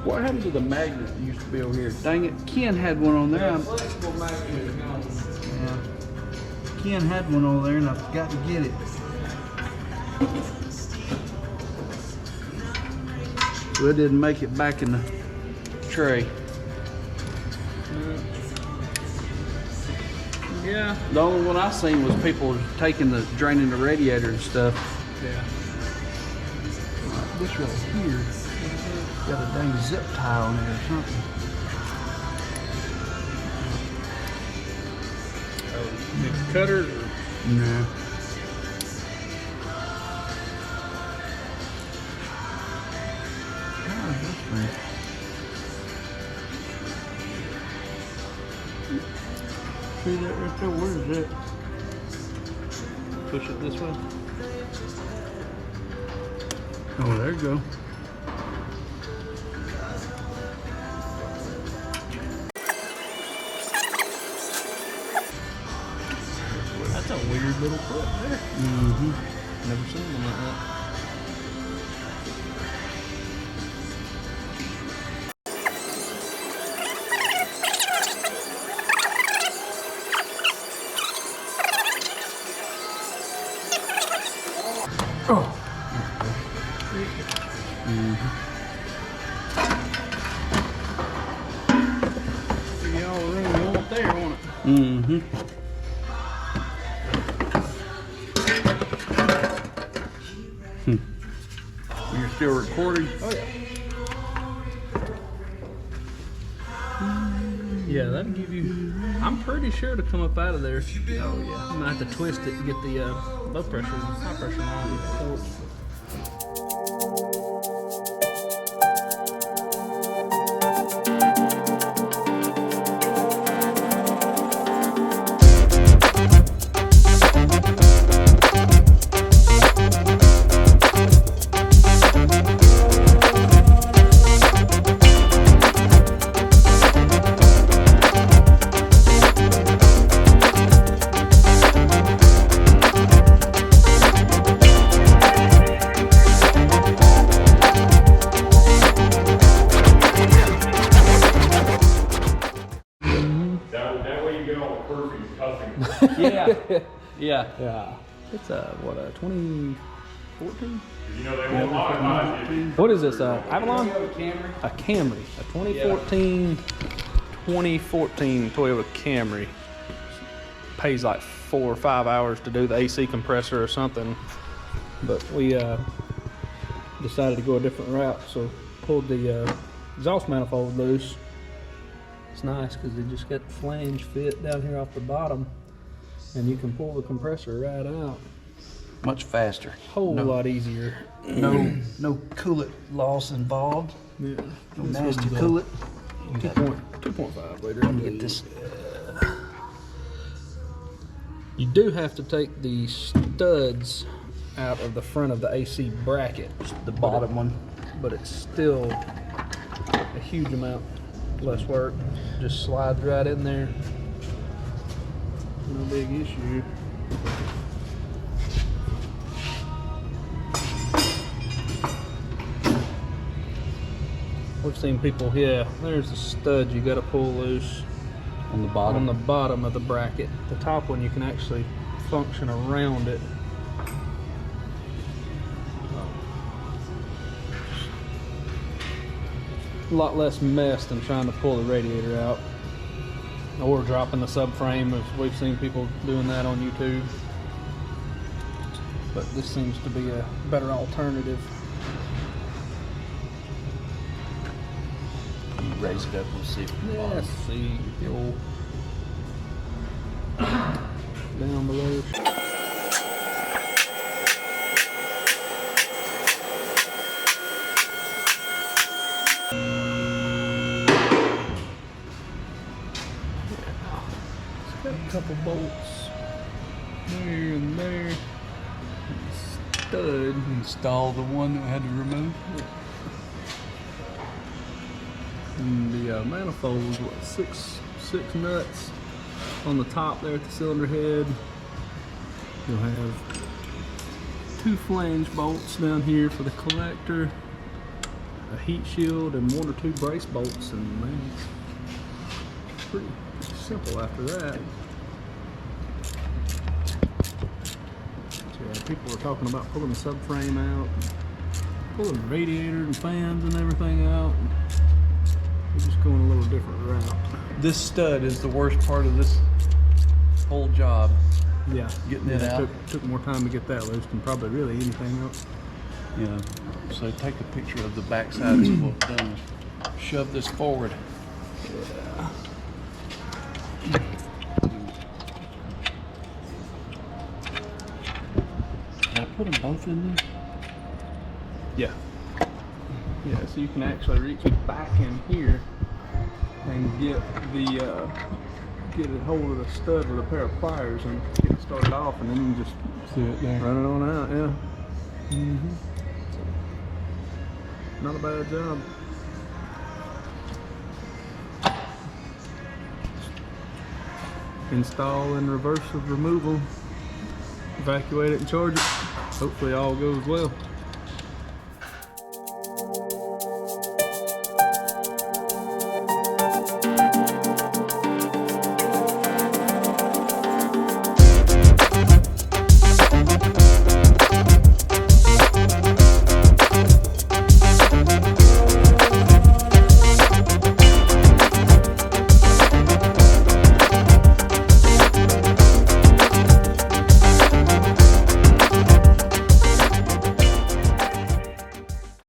What happened to the magnet that used to be over here? Dang it, Ken had one on there. Flexible magnet is gone. Yeah. Ken had one over there and I forgot to get it. Well, it didn't make it back in the tray. Yeah. The only one I seen was people taking draining the radiator and stuff. Yeah. This right here got a dang zip tie on it or something. Oh, the cutter? No. God, this thing. See that right there? Where is it? Push it this way. Oh, there you go. That's a weird little foot there. Mm-hmm. Never seen one like that. Oh. Mm-hmm. Give you all the room you want there, won't it? Mm-hmm. You're still recording? Oh yeah. Yeah, that'll give you. I'm pretty sure to come up out of there. Oh yeah. You might have to twist it to get the low pressure and high pressure on. Yeah. Yeah. Yeah. It's what a 2014. You know they won't modify it. What is this? Avalon? Camry. A Camry. A 2014 Toyota Camry. Pays like 4 or 5 hours to do the AC compressor or something. But we decided to go a different route, so pulled the exhaust manifold loose. It's nice because they just got the flange fit down here off the bottom, and you can pull the compressor right out. Much faster. Whole lot easier. No coolant loss involved. Yeah. No nasty coolant. 2.5 liter. Let me get this. You do have to take the studs out of the front of the AC bracket, The bottom one. but it's still a huge amount less work. Just slides right in there. No big issue. We've seen people, yeah, there's the stud you gotta pull loose On the bottom. on the bottom of the bracket. The top one you can actually function around it. A lot less mess than trying to pull the radiator out or dropping the subframe, as we've seen people doing that on YouTube. But this seems to be a better alternative. You raise it up and see from the bottom. Let's see. The old down below. It's got a couple bolts there and there. Stud. Install the one that we had to remove. And the manifold is what, six nuts on the top there at the cylinder head. You'll have 2 flange bolts down here for the collector. a heat shield and 1 or 2 brace bolts, and man, it's pretty simple after that. So yeah, people are talking about pulling the subframe out, pulling the radiator and fans and everything out. We're just going a little different route. This stud is the worst part of this whole job. Yeah, Getting it out. Took more time to get that loose than probably really anything else. Yeah. So take a picture of the backside so we'll done. Shove this forward. Yeah. Can I put them both in there? Yeah. Yeah, so you can actually reach back in here and get a hold of the stud with a pair of pliers and get it started off, and then you can just See it there. run it on out. Yeah. Not a bad job. Install and reverse of removal. Evacuate it and charge it. Hopefully all goes well.